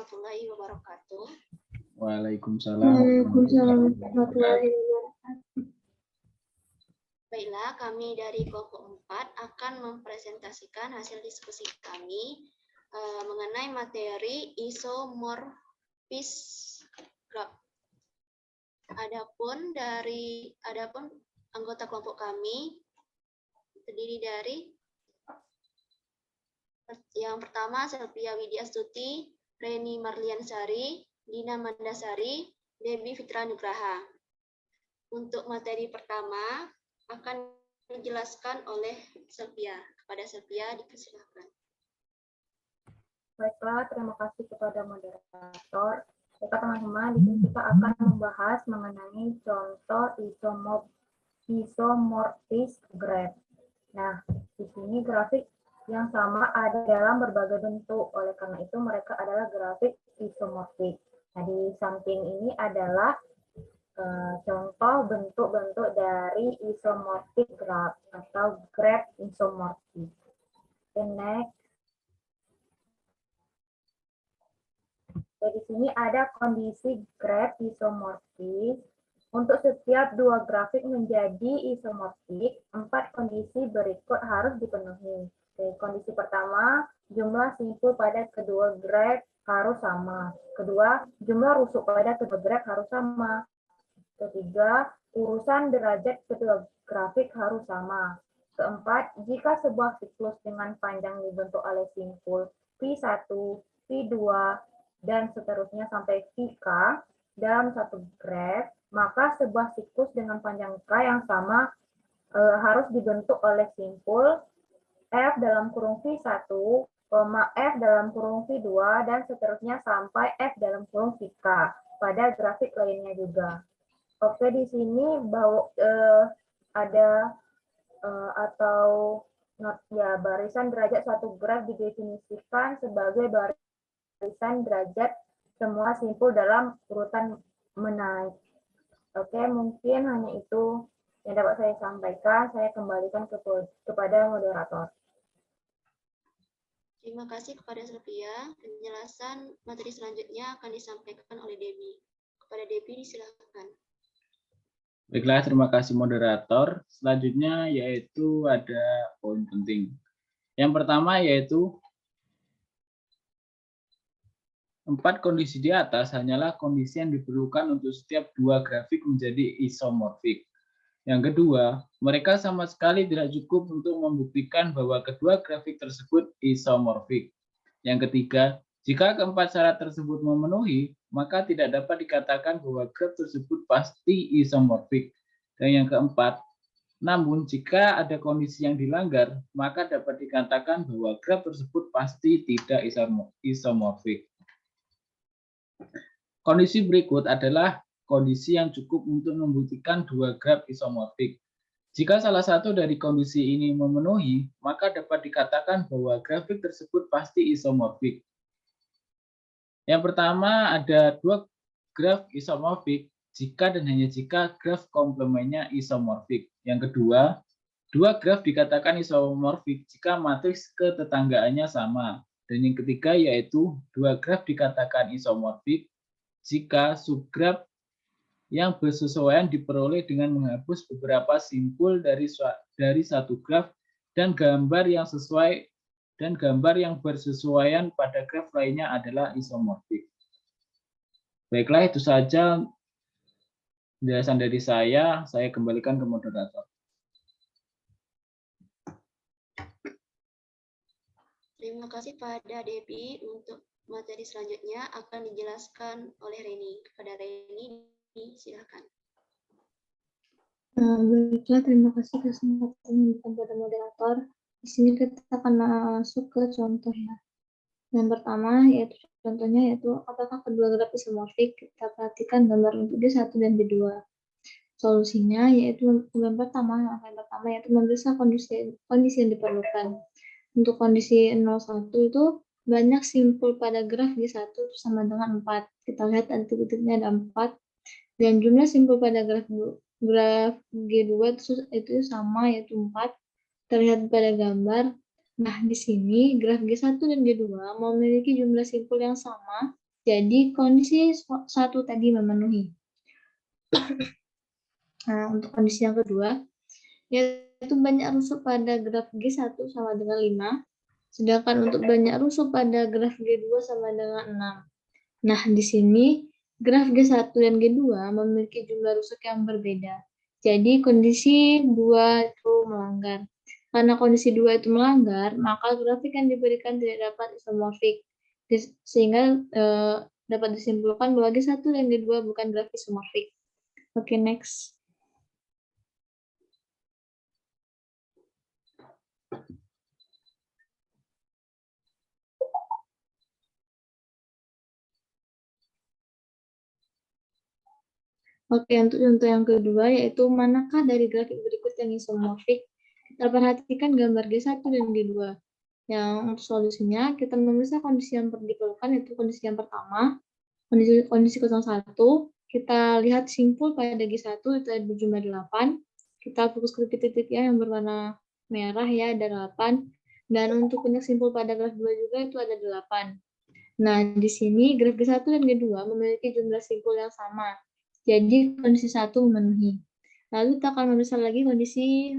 warahmatullahi wabarakatuh. Waalaikumsalam. Warahmatullahi wabarakatuh. Baiklah, kami dari kelompok 4 akan mempresentasikan hasil diskusi kami mengenai materi isomorfis graf. Adapun anggota kelompok kami terdiri dari yang pertama Selvia Widyastuti, Reni Marliansari, Dina Mandasari, Debbie Fitra Nugraha. Untuk materi pertama akan dijelaskan oleh Selvia. Kepada Selvia dipersilakan. Baiklah, terima kasih kepada moderator. Baiklah teman-teman, di sini kita akan membahas mengenai contoh isomorfis graf. Nah, di sini grafik yang sama ada dalam berbagai bentuk. Oleh karena itu mereka adalah grafik isomorfik. Nah, di samping ini adalah contoh bentuk-bentuk dari isomorfik graf atau graf isomorfik. Next. Jadi di sini ada kondisi graf isomorfis. Untuk setiap dua grafik menjadi isomorfik, 4 kondisi berikut harus dipenuhi. Oke, kondisi pertama, jumlah simpul pada kedua graf harus sama. Kedua, jumlah rusuk pada kedua graf harus sama. Ketiga, urusan derajat kedua grafik harus sama. Keempat, jika sebuah siklus dengan panjang dibentuk oleh simpul P1, P2, dan seterusnya sampai Vk dalam satu graf, maka sebuah siklus dengan panjang K yang sama harus dibentuk oleh simpul F dalam kurung V1, F dalam kurung V2, dan seterusnya sampai F dalam kurung Vk pada grafik lainnya juga. Oke, di sini ada barisan derajat suatu graf didefinisikan sebagai barisan derajat semua simpul dalam urutan menaik. Oke, mungkin hanya itu yang dapat saya sampaikan. Saya kembalikan kepada moderator. Terima kasih kepada Selvia. Penjelasan materi selanjutnya akan disampaikan oleh Debbie. Kepada Debbie disilakan. Baiklah, terima kasih moderator. Selanjutnya yaitu ada poin penting. Yang pertama yaitu 4 kondisi di atas hanyalah kondisi yang diperlukan untuk setiap dua grafik menjadi isomorfik. Yang kedua, mereka sama sekali tidak cukup untuk membuktikan bahwa kedua grafik tersebut isomorfik. Yang ketiga, jika keempat syarat tersebut memenuhi, maka tidak dapat dikatakan bahwa graf tersebut pasti isomorfik. Dan yang keempat, namun jika ada kondisi yang dilanggar, maka dapat dikatakan bahwa graf tersebut pasti tidak isomorfik. Kondisi berikut adalah kondisi yang cukup untuk membuktikan dua graf isomorfik. Jika salah satu dari kondisi ini memenuhi, maka dapat dikatakan bahwa grafik tersebut pasti isomorfik. Yang pertama ada dua graf isomorfik jika dan hanya jika graf komplemennya isomorfik. Yang kedua, dua graf dikatakan isomorfik jika matriks ketetanggaannya sama. Dan yang ketiga yaitu dua graf dikatakan isomorfik jika subgraf yang bersesuaian diperoleh dengan menghapus beberapa simpul dari satu graf dan gambar yang bersesuaian pada graf lainnya adalah isomorfik. Baiklah, itu saja penjelasan dari saya kembalikan ke moderator. Terima kasih pada Debbie. Untuk materi selanjutnya akan dijelaskan oleh Reni. Kepada Reni, silakan. Baiklah, terima kasih kesempatan kepada moderator. Di sini kita akan masuk ke contohnya. Yang pertama yaitu contohnya yaitu apakah kedua graf isomorfik? Kita perhatikan gambar untuk D1 dan D2. Solusinya yaitu yang pertama yaitu memeriksa kondisi yang diperlukan. Untuk kondisi 01 itu banyak simpul pada graf G1 itu sama dengan 4. Kita lihat titik-titiknya ada 4. Dan jumlah simpul pada graf G2 itu sama yaitu 4. Terlihat pada gambar. Nah, di sini graf G1 dan G2 memiliki jumlah simpul yang sama Jadi kondisi 1 tadi memenuhi. Nah, untuk kondisi yang kedua, yaitu banyak rusuk pada graf G1 sama dengan 5, sedangkan untuk banyak rusuk pada graf G2 sama dengan 6. Nah, di sini graf G1 dan G2 memiliki jumlah rusuk yang berbeda. Jadi kondisi 2 itu melanggar. Karena kondisi 2 itu melanggar, maka grafik yang diberikan tidak dapat isomorfik. Sehingga dapat disimpulkan bahwa G1 dan G2 bukan graf isomorfik. Oke, next. Oke, untuk contoh yang kedua, yaitu manakah dari grafik berikut yang isomorfik? Kita perhatikan gambar G1 dan G2. Yang untuk solusinya, kita memeriksa kondisi yang diperlukan, yaitu kondisi yang pertama, kondisi 01, kita lihat simpul pada G1 itu ada berjumlah 8. Kita fokus ke titik-titik yang berwarna merah ya, ada 8. Dan untuk punya simpul pada graf 2 juga itu ada 8. Nah, di sini graf G1 dan G2 memiliki jumlah simpul yang sama. Jadi kondisi 1 memenuhi. Lalu kita akan memeriksa lagi kondisi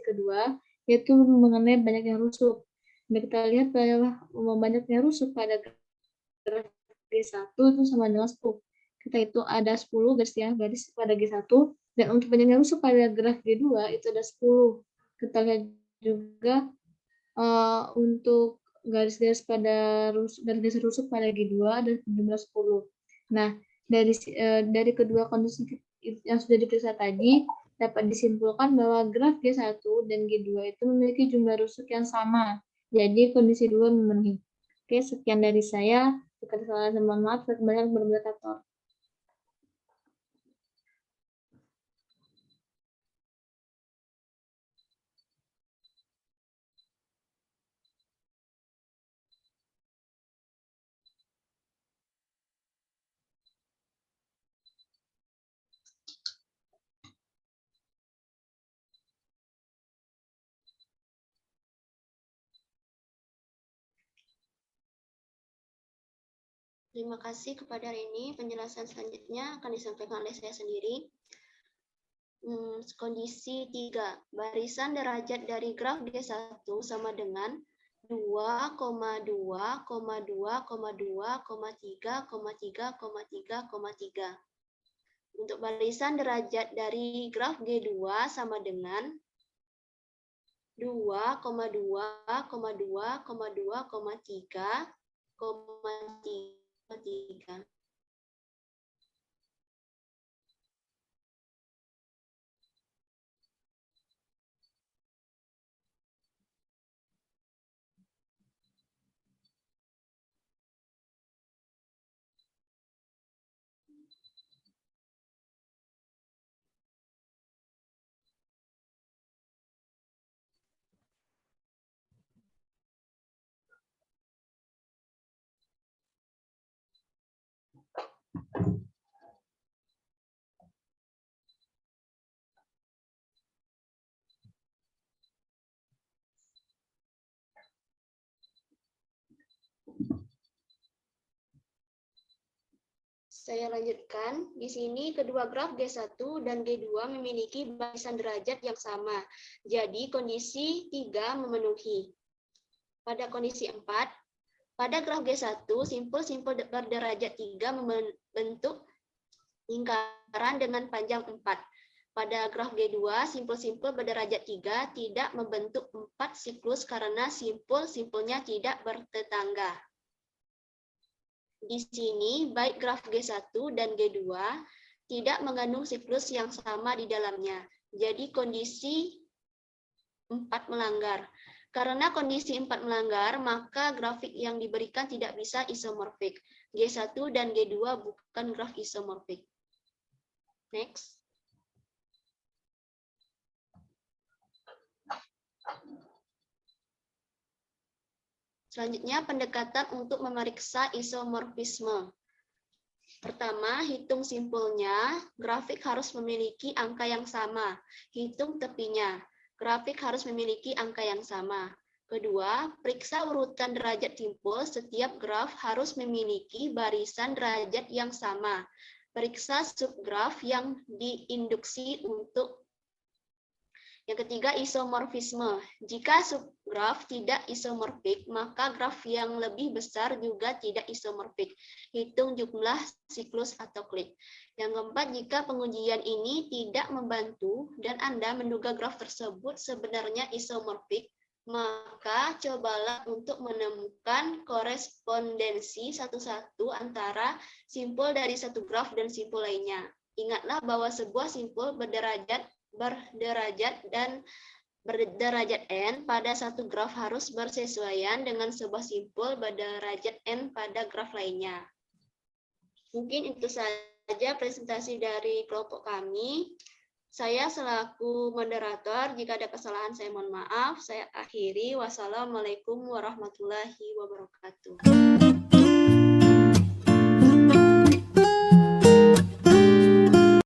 kedua, yaitu mengenai banyaknya rusuk. Dan kita lihat bahwa banyaknya rusuk pada graf G1 itu sama dengan 10. Kita itu ada 10 garis pada G1, dan untuk banyaknya rusuk pada graf G2 itu ada 10. Kita lihat juga untuk garis-garis garis rusuk pada G2 ada jumlah 10. Nah, dari kedua kondisi yang sudah diperiksa tadi, dapat disimpulkan bahwa graf G1 dan G2 itu memiliki jumlah rusuk yang sama. Jadi kondisi 2 memenuhi. Oke, sekian dari saya. Jika ada salah, mohon maaf. Saya kembali bermoderator. Terima kasih kepada Reni. Penjelasan selanjutnya akan disampaikan oleh saya sendiri. Kondisi 3. Barisan derajat dari graf G1 sama dengan 2,2,2,2,3,3,3,3. Untuk barisan derajat dari graf G2 sama dengan 2,2,2,2,3,3. Saya lanjutkan. Di sini kedua graf G1 dan G2 memiliki barisan derajat yang sama. Jadi kondisi 3 memenuhi. Pada kondisi 4, pada graf G1, simpul-simpul berderajat 3 membentuk lingkaran dengan panjang 4. Pada graf G2, simpul-simpul berderajat 3 tidak membentuk 4 siklus karena simpul-simpulnya tidak bertetangga. Di sini, baik graf G1 dan G2 tidak mengandung siklus yang sama di dalamnya. Jadi kondisi 4 melanggar. Karena kondisi 4 melanggar, maka grafik yang diberikan tidak bisa isomorfik. G1 dan G2 bukan graf isomorfik. Next. Selanjutnya, pendekatan untuk memeriksa isomorfisme. Pertama, hitung simpulnya. Grafik harus memiliki angka yang sama. Hitung tepinya. Grafik harus memiliki angka yang sama. Kedua, periksa urutan derajat simpul. Setiap graf harus memiliki barisan derajat yang sama. Periksa subgraf yang diinduksi untuk. Yang ketiga, isomorfisme. Jika subgraf tidak isomorfik, maka graf yang lebih besar juga tidak isomorfik. Hitung jumlah siklus atau klik. Yang keempat, jika pengujian ini tidak membantu dan Anda menduga graf tersebut sebenarnya isomorfik, maka cobalah untuk menemukan korespondensi satu-satu antara simpul dari satu graf dan simpul lainnya. Ingatlah bahwa sebuah simpul berderajat n pada satu graf harus bersesuaian dengan sebuah simpul berderajat n pada graf lainnya. Mungkin itu saja presentasi dari kelompok kami. Saya selaku moderator, jika ada kesalahan saya mohon maaf. Saya akhiri. Wassalamualaikum warahmatullahi wabarakatuh.